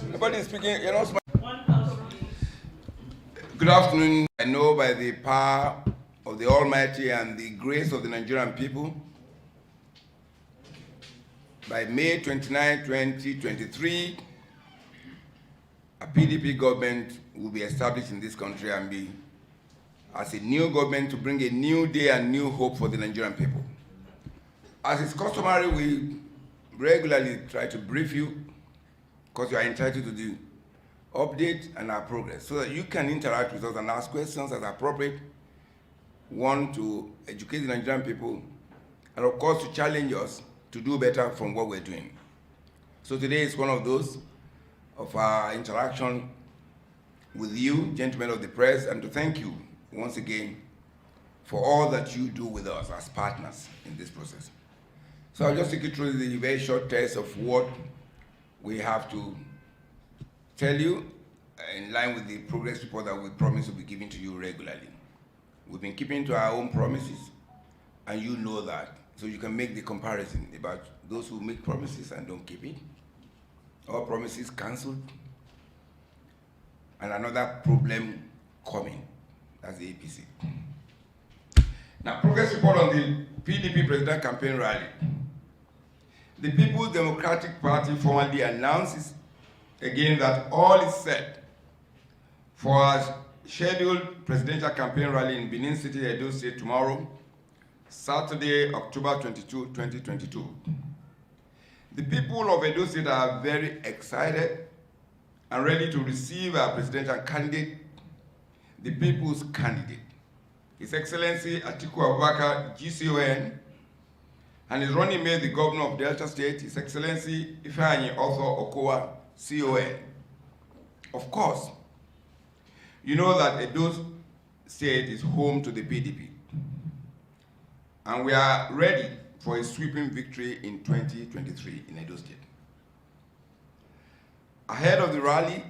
Nobody is speaking. You're not smart. Good afternoon. I know by the power of the Almighty and the grace of the Nigerian people, by May 29, 2023, a PDP government will be established in this country and be as a new government to bring a new day and new hope for the Nigerian people. As is customary, we regularly try to brief you because you are entitled to the update and our progress so that you can interact with us and ask questions as appropriate. One, to educate the Nigerian people, and of course to challenge us to do better from what we're doing. So today is one of those of our interaction with you, gentlemen of the press, and to thank you once again for all that you do with us as partners in this process. So I'll just take you through the very short test of what we have to tell you in line with the progress report that we promise to be giving to you regularly. We've been keeping to our own promises, and you know that. So you can make the comparison about those who make promises and don't keep it, or promises cancelled, and another problem coming, that's the APC. Now, progress report on the PDP president campaign rally. The People's Democratic Party formally announces again that all is set for a scheduled presidential campaign rally in Benin City, Edo State tomorrow, Saturday, October 22, 2022. The people of Edo State are very excited and ready to receive our presidential candidate, the people's candidate, His Excellency Atiku Abubakar, GCON, and his running mate, the governor of Delta State, His Excellency Ifeanyi Othor Okowa, CON. Of course, you know that Edo State is home to the PDP, and we are ready for a sweeping victory in 2023 in Edo State. Ahead of the rally,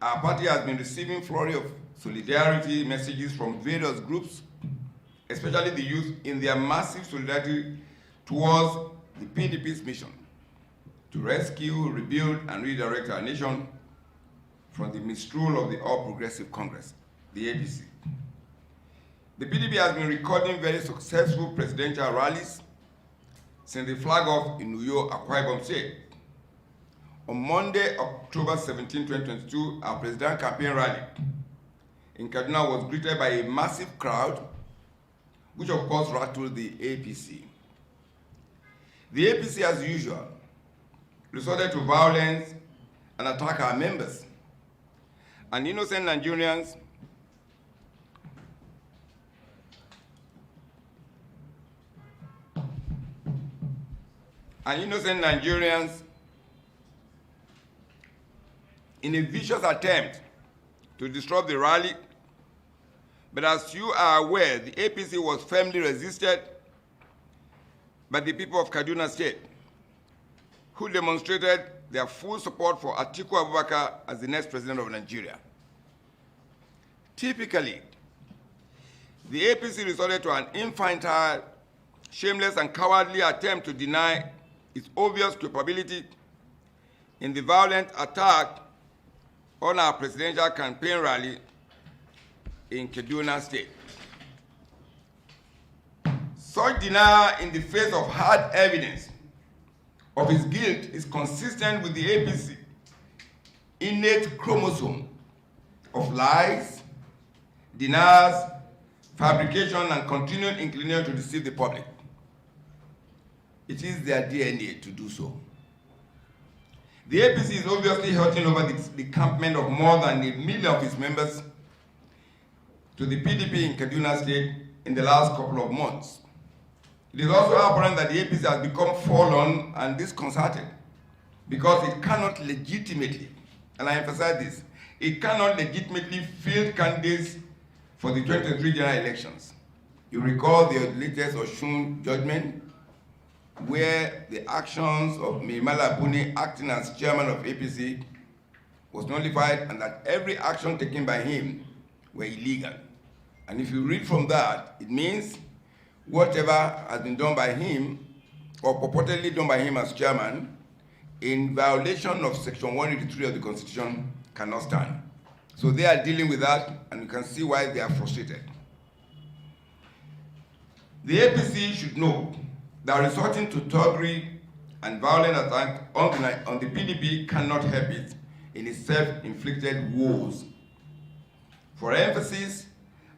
our party has been receiving a flurry of solidarity messages from various groups, especially the youth, in their massive solidarity towards the PDP's mission to rescue, rebuild, and redirect our nation from the misrule of the All Progressive Congress, the APC. The PDP has been recording very successful presidential rallies since the flag off in Uyo, Akwa Ibom State. On Monday, October 17, 2022, our presidential campaign rally in Kaduna was greeted by a massive crowd, which of course rattled the APC. The APC, as usual, resorted to violence and attacked our members. And innocent Nigerians in a vicious attempt to disrupt the rally. But as you are aware, the APC was firmly resisted by the people of Kaduna State, who demonstrated their full support for Atiku Abubakar as the next president of Nigeria. Typically, the APC resorted to an infantile, shameless, and cowardly attempt to deny its obvious culpability in the violent attack on our presidential campaign rally in Kaduna State. Such denial in the face of hard evidence of his guilt is consistent with the APC innate chromosome of lies, denials, fabrication, and continued inclination to deceive the public. It is their DNA to do so. The APC is obviously hurting over the decampment of more than 1 million of its members to the PDP in Kaduna State in the last couple of months. It is also apparent that the APC has become forlorn and disconcerted because it cannot legitimately, and I emphasize this, it cannot legitimately field candidates for the 2023 general elections. You recall the latest Osun judgment where the actions of Mimala Buni acting as chairman of APC was nullified and that every action taken by him were illegal. And if you read from that, it means whatever has been done by him or purportedly done by him as chairman in violation of Section 183 of the Constitution cannot stand. So they are dealing with that, and you can see why they are frustrated. The APC should know that resorting to thuggery and violent attack on the PDP cannot help it in its self-inflicted woes. For emphasis,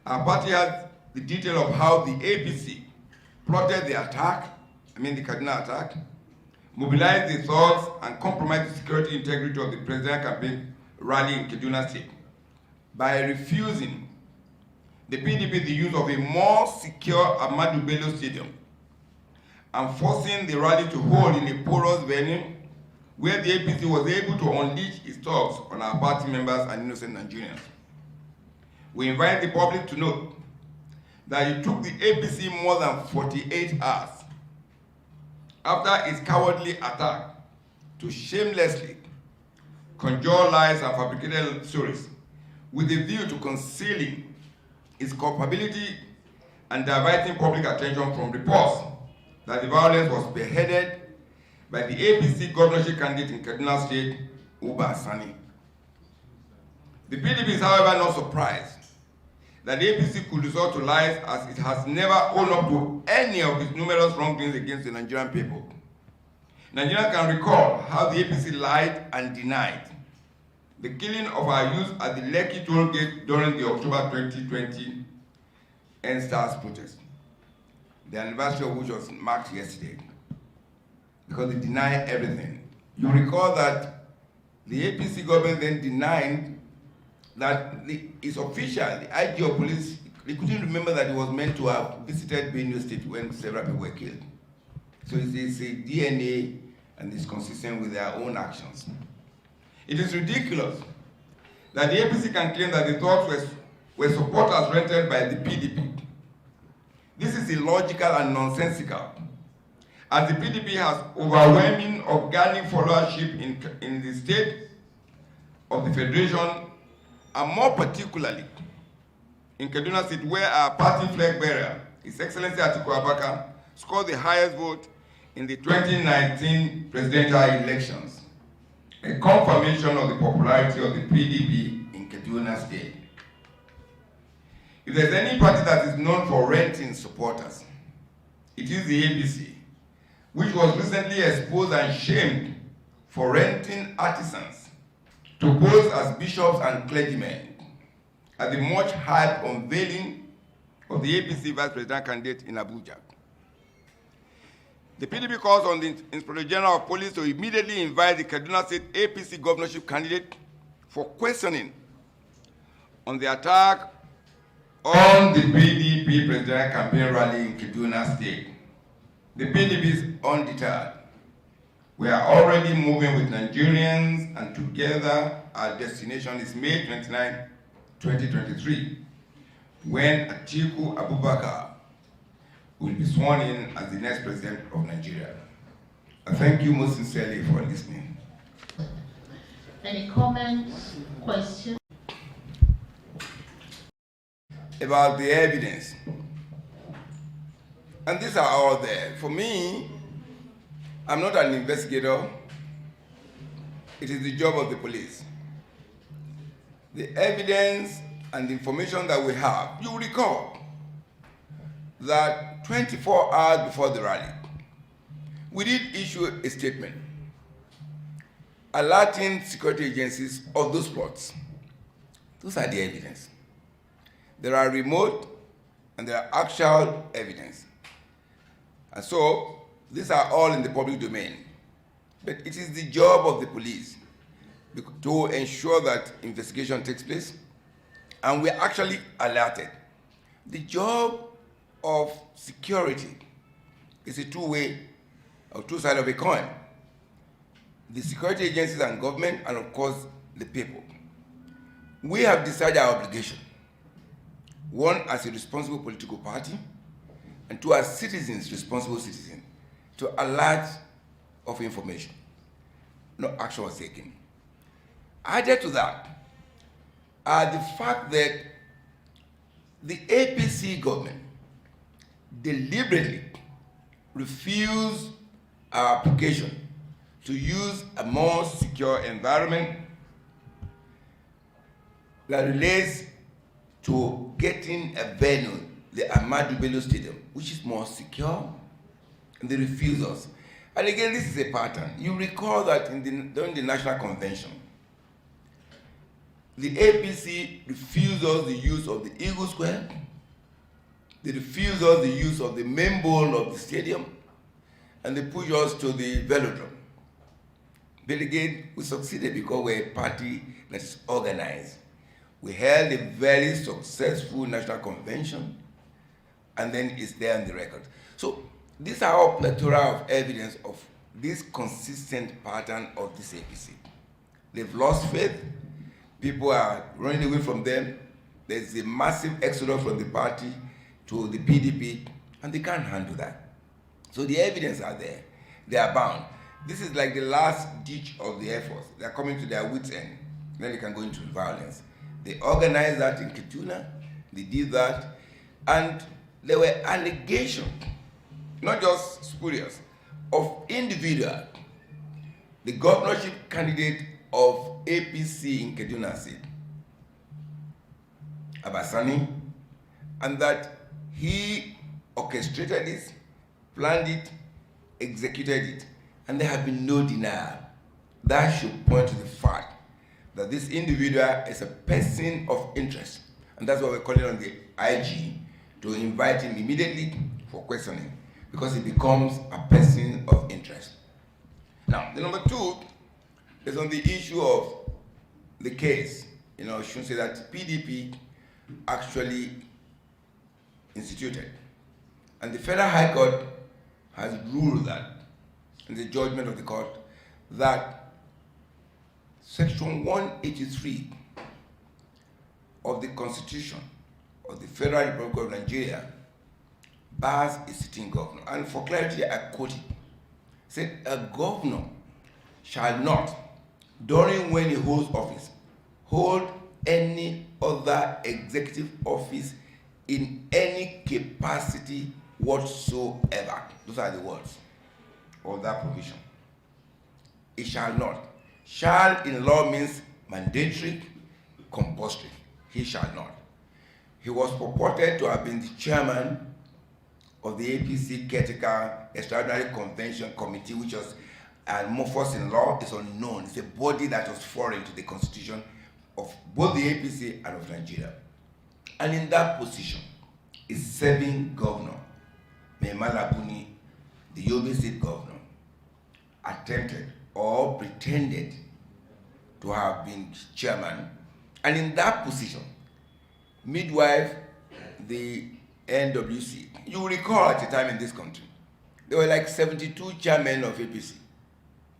our party has the detail of how the APC plotted the attack, the Kaduna attack, mobilized the thugs and compromised the security integrity of the presidential campaign rally in Kaduna State by refusing the PDP the use of a more secure Ahmadu Bello Stadium and forcing the rally to hold in a porous venue where the APC was able to unleash its thugs on our party members and innocent Nigerians. We invite the public to note that it took the APC more than 48 hours after its cowardly attack to shamelessly conjure lies and fabricated stories with a view to concealing its culpability and diverting public attention from reports that the violence was spearheaded by the APC governorship candidate in Kaduna State, Uba Sani. The PDP is, however, not surprised that the APC could resort to lies, as it has never owned up to any of its numerous wrongdoings against the Nigerian people. Nigerians can recall how the APC lied and denied the killing of our youth at the Lekki toll gate during the October 2020 NSTARS protest, the anniversary of which was marked yesterday, because they deny everything. You recall that the APC government then denied that its official, the IG of police, they couldn't remember that it was meant to have visited Benue State when several people were killed. So it's a DNA and it's consistent with their own actions. It is ridiculous that the APC can claim that the thugs were supporters rented by the PDP. This is illogical and nonsensical, as the PDP has overwhelming organic followership in the state of the Federation, and more particularly in Kaduna State, where our party flag bearer, His Excellency Atiku Abubakar, scored the highest vote in the 2019 presidential elections, a confirmation of the popularity of the PDP in Kaduna State. If there's any party that is known for renting supporters, it is the APC, which was recently exposed and shamed for renting artisans to pose as bishops and clergymen at the much hyped unveiling of the APC vice president candidate in Abuja. The PDP calls on the Inspector General of Police to immediately invite the Kaduna State APC governorship candidate for questioning on the attack on the PDP presidential campaign rally in Kaduna State. The PDP is undeterred. We are already moving with Nigerians, and together our destination is May 29, 2023, when Atiku Abubakar will be sworn in as the next president of Nigeria. I thank you most sincerely for listening. Any comments, questions? About the evidence. And these are all there. For me, I'm not an investigator. It is the job of the police. The evidence and the information that we have, you recall that 24 hours before the rally, we did issue a statement alerting security agencies of those plots. Those are the evidence. There are remote and there are actual evidence. And so, these are all in the public domain. But it is the job of the police to ensure that investigation takes place, and we're actually alerted. The job of security is a two-way or two-sided of a coin. The security agencies and government, and of course, the people. We have decided our obligation. One, as a responsible political party, and two, as citizens, responsible citizens, to alert of information. No action was taken. Added to that are the fact that the APC government deliberately refused our application to use a more secure environment that relates to getting a venue, the Ahmadu Bello Stadium, which is more secure, and they refuse us. And again, this is a pattern. You recall that during the National Convention, the APC refused us the use of the Eagle Square. They refused us the use of the main bowl of the stadium, and they pushed us to the velodrome. But again, we succeeded because we're a party that's organized. We held a very successful national convention, and then it's there on the record. So these are all plethora of evidence of this consistent pattern of this APC. They've lost faith. People are running away from them. There's a massive exodus from the party to the PDP, and they can't handle that. So the evidence are there. They are bound. This is like the last ditch of the efforts. They're coming to their wits' end. Then they can go into violence. They organized that in Kaduna. They did that. And there were allegations, not just spurious, of individuals. The governorship candidate of APC in Kaduna State, Abasani, and that he orchestrated this, planned it, executed it, and there have been no denial. That should point to the fact that this individual is a person of interest, and that's why we're calling on the IG to invite him immediately for questioning, because he becomes a person of interest. Now, the number two is on the issue of the case. You know, I should say that PDP actually instituted, and the Federal High Court has ruled that, in the judgment of the court, that Section 183 of the Constitution of the Federal Republic of Nigeria bars a sitting governor. And for clarity, I quote it. Said, a governor shall not, during when he holds office, hold any other executive office in any capacity whatsoever. Those are the words of that provision. It shall not. Shall in law means mandatory, compulsory. He shall not. He was purported to have been the chairman of the APC Caretaker Extraordinary Convention Committee, which was amorphous in law, is unknown. It's a body that was foreign to the constitution of both the APC and of Nigeria. And in that position is serving governor, Mehmala Buni, the Yobe State governor, attempted or pretended to have been chairman. And in that position, midwife the NWC. You recall at the time in this country, there were like 72 chairmen of APC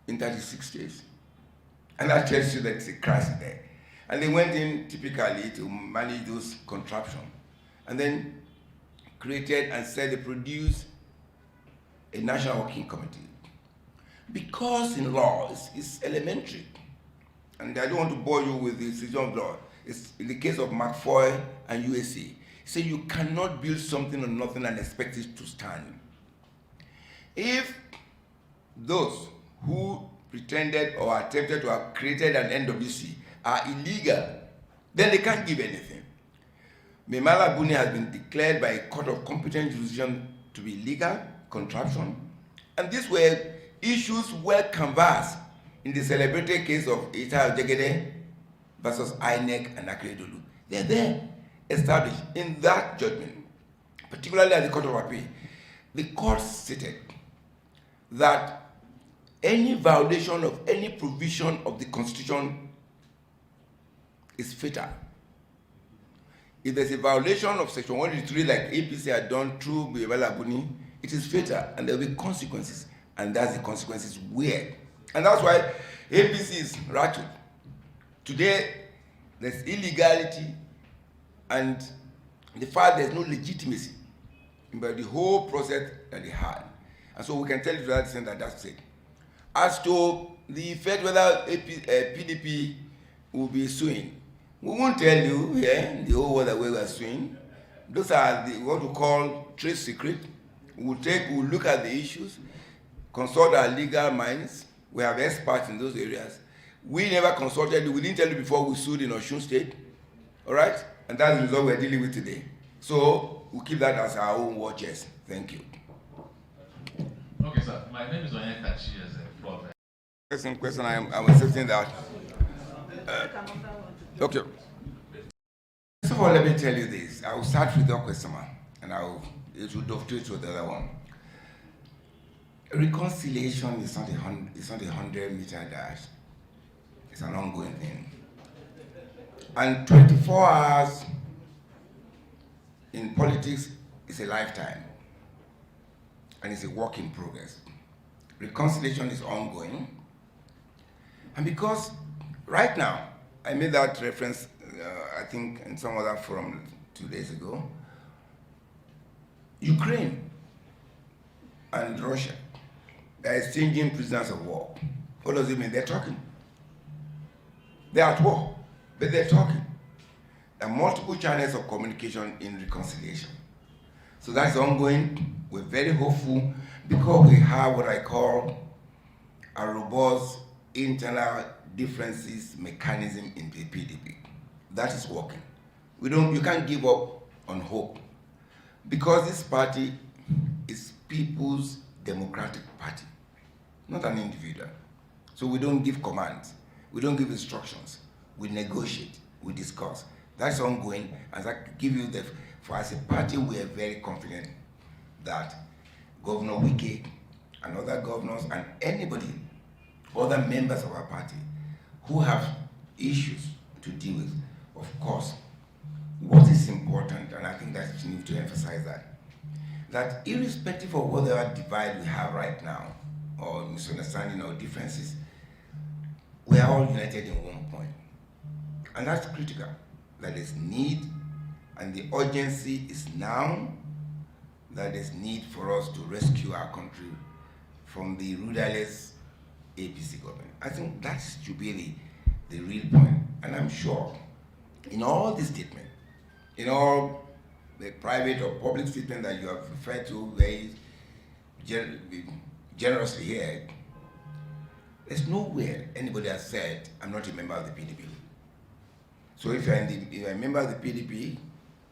in 36 days. And that tells you that it's a crisis there. And they went in typically to manage those contraptions, and then created and said they produced a national working committee. Because in law, it's elementary. And I don't want to bore you with the decision of law. It's in the case of McFoy and USA. So you cannot build something on nothing and expect it to stand. If those who pretended or attempted to have created an NWC are illegal, then they can't give anything. Mehmala Buni has been declared by a court of competent jurisdiction to be legal, contraption, and these were issues well canvassed in the celebrated case of Ita Jegede versus INEC and Akeredolu. They're there, established in that judgment, particularly at the Court of Appeal. The court stated that any violation of any provision of the Constitution is fatal. If there's a violation of Section 183 like APC had done through Mehmala Buni, it is fatal and there will be consequences. And that's the consequences weird. And that's why APC is rattled. Today, there's illegality and the fact there's no legitimacy about the whole process that they had. And so we can tell you to that extent that that's it. As to the effect whether PDP will be suing, we won't tell you here the whole world that we are suing. Those are what we call trade secret. We'll look at the issues, consult our legal minds, We have experts in those areas. We never consulted you. We didn't tell you before we sued in Osun State. All right? And that's the result we're dealing with today. So we'll keep that as our own war chest. Thank you. Okay, sir. My name is Onyekachi as a fraud. Question, I'm accepting that. Okay. First of all, let me tell you this. I will start with your question, and it will dovetail to the other one. Reconciliation is not a 100-meter dash. It's an ongoing thing. And 24 hours in politics is a lifetime. And it's a work in progress. Reconciliation is ongoing. And because right now, I made that reference, I think, in some other forum 2 days ago, Ukraine and Russia, they're exchanging prisoners of war. What does it mean? They're talking. They're at war, but they're talking. There are multiple channels of communication in reconciliation. So that's ongoing. We're very hopeful because we have what I call a robust internal differences mechanism in the PDP. That is working. You can't give up on hope because this party is People's Democratic Party, not an individual. So we don't give commands, we don't give instructions, we negotiate, we discuss. That's ongoing, and I give you for as a party, we are very confident that Governor Wike and other governors and anybody, other members of our party who have issues to deal with, of course, what is important, and I think that you need to emphasize that irrespective of whatever divide we have right now, or misunderstanding or differences, we are all united in one point. And that's critical. That is need, and the urgency is now that there's need for us to rescue our country from the rudderless APC government. I think that should be the real point. And I'm sure in all the statements, in all the private or public statement that you have referred to very generously here, there's nowhere anybody has said, I'm not a member of the PDP. So if you're a member of the PDP,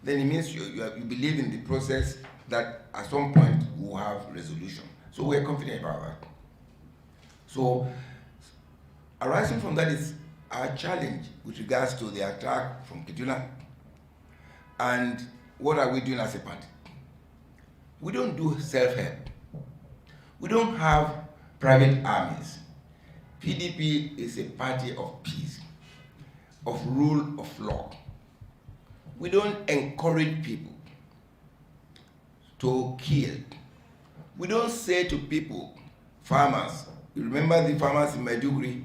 then it means you believe in the process that at some point we'll have resolution. So we're confident about that. So arising from that is our challenge with regards to the attack from Kaduna. And what are we doing as a party? We don't do self-help. We don't have private armies. PDP is a party of peace, of rule of law. We don't encourage people to kill. We don't say to people, farmers, you remember the farmers in Maiduguri,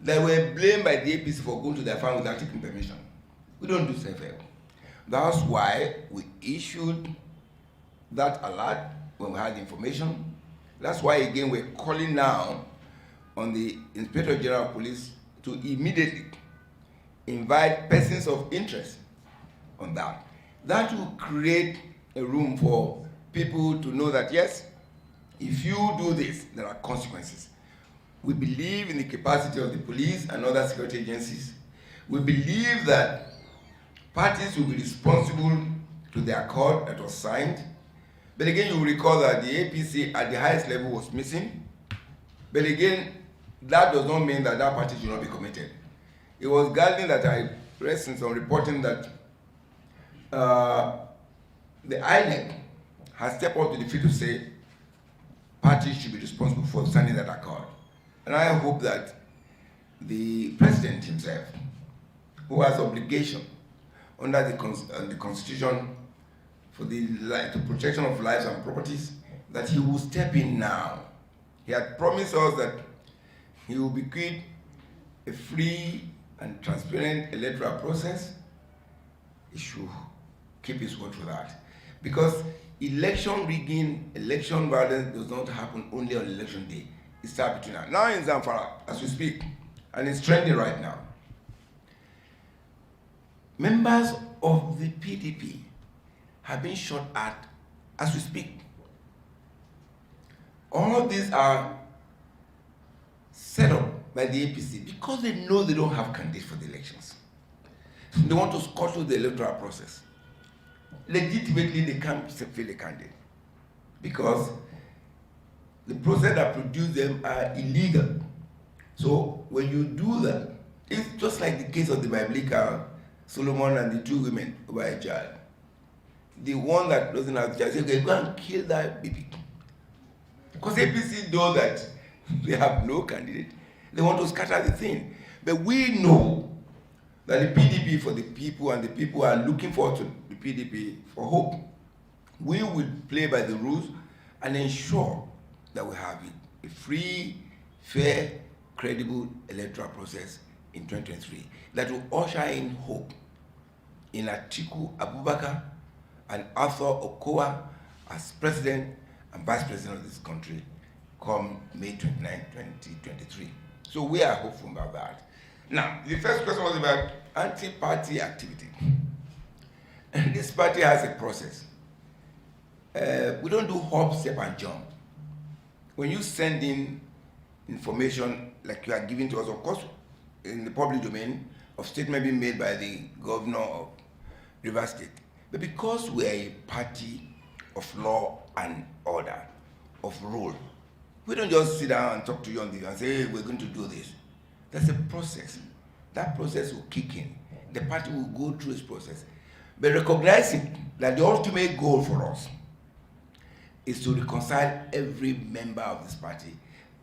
they were blamed by the APC for going to their farm without taking permission. We don't do self-help. That's why we issued that alert when we had information. That's why, again, we're calling now on the Inspector General of Police to immediately invite persons of interest on that. That will create a room for people to know that, yes, if you do this, there are consequences. We believe in the capacity of the police and other security agencies. We believe that parties will be responsible to the accord that was signed. But again, you will recall that the APC at the highest level was missing. But again, that does not mean that that party should not be committed. It was Gardner that I read in some reporting that the INEC has stepped up to the field to say parties should be responsible for signing that accord. And I hope that the president himself, who has obligation under the Constitution for the protection of lives and properties, that he will step in now. He had promised us that he will begin a free and transparent electoral process. He should keep his word for that. Because election rigging, election violence does not happen only on election day. It starts between now in Zamfara, as we speak, and it's trending right now. Members of the PDP have been shot at as we speak. All of these are set up by the APC because they know they don't have candidates for the elections. They want to scuttle the electoral process. Legitimately, they can't fill a candidate because the process that produced them are illegal. So when you do that, it's just like the case of the biblical Solomon and the two women over a child. The one that doesn't have the child says, okay, go and kill that baby. Because APC know that they have no candidate. They want to scatter the thing. But we know that the PDP for the people and the people are looking forward to the PDP for hope. We will play by the rules and ensure that we have a free, fair, credible electoral process in 2023 that will usher in hope in Atiku Abubakar and Arthur Okowa as president and vice president of this country come May 29, 2023. So we are hopeful about that. Now, the first question was about anti-party activity. And this party has a process. We don't do hop, step, and jump. When you send in information like you are giving to us, of course, in the public domain, of statement being made by the governor of Rivers State, but because we are a party of law and order, of rule, we don't just sit down and talk to you on the and say, hey, we're going to do this. That's a process. That process will kick in. The party will go through its process. But recognizing that the ultimate goal for us is to reconcile every member of this party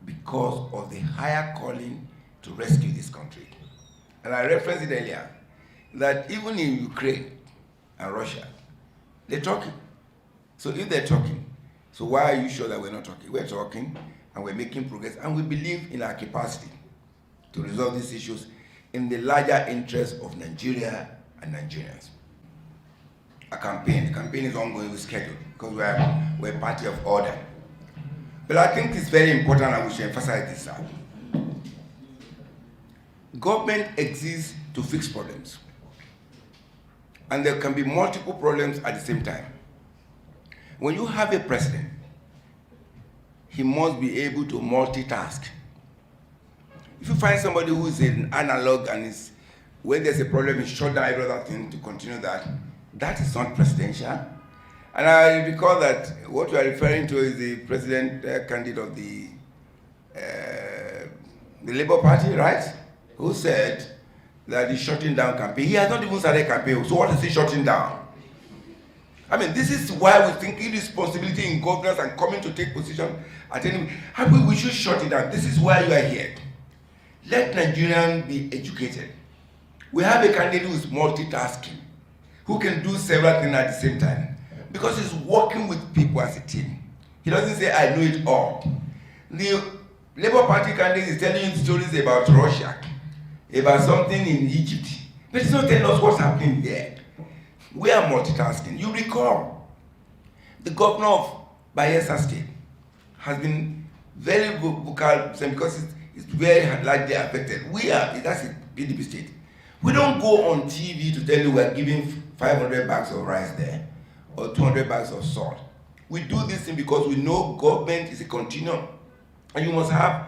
because of the higher calling to rescue this country. And I referenced it earlier, that even in Ukraine and Russia, they're talking. So if they're talking, so why are you sure that we're not talking? We're talking and we're making progress, and we believe in our capacity to resolve these issues in the larger interest of Nigeria and Nigerians. The campaign is ongoing, with schedule, because we're a party of order. But I think it's very important, and we should emphasize this out. Government exists to fix problems. And there can be multiple problems at the same time. When you have a president, he must be able to multitask. If you find somebody who is an analog and is, when there's a problem, he shut down every other thing to continue that, that is not presidential. And I recall that what you are referring to is the president candidate of the Labour Party, right? Who said that he's shutting down campaign. He has not even started campaign, so what is he shutting down? I mean, this is why we think irresponsibility in governance and coming to take position at any time. We should shut it down. This is why you are here. Let Nigerians be educated. We have a candidate who is multitasking, who can do several things at the same time, because he's working with people as a team. He doesn't say, I know it all. The Labour Party candidate is telling you stories about Russia, about something in Egypt, but he's not telling us what's happening there. We are multitasking. You recall, the governor of Bayelsa State has been very vocal because it's very largely affected. That's a PDP state. We don't go on TV to tell you we're giving 500 bags of rice there or 200 bags of salt. We do this thing because we know government is a continuum, and you must have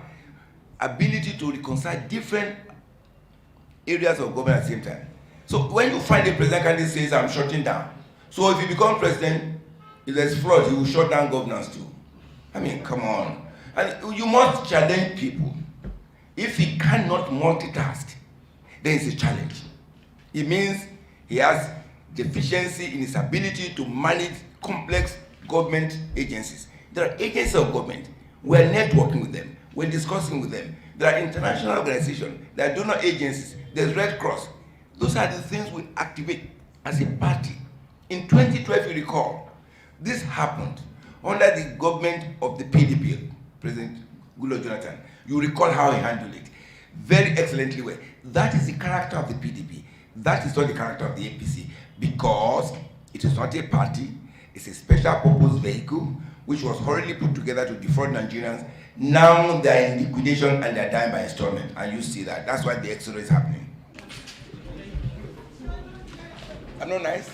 ability to reconcile different areas of government at the same time. So when you find a president candidate says, I'm shutting down. So if you become president, if there's fraud, you will shut down governance too. I mean, come on. And you must challenge people. If he cannot multitask, then it's a challenge. It means he has deficiency in his ability to manage complex government agencies. There are agencies of government. We're networking with them. We're discussing with them. There are international organizations. There are donor agencies. There's Red Cross. Those are the things we activate as a party. In 2012, you recall, this happened under the government of the PDP, President Goodluck Jonathan. You recall how he handled it. Very excellently well. That is the character of the PDP. That is not the character of the APC, because it is not a party, it's a special purpose vehicle which was hurriedly put together to defraud Nigerians. Now they are in liquidation and they are dying by installment, and you see that. That's why the exodus is happening. I'm not nice.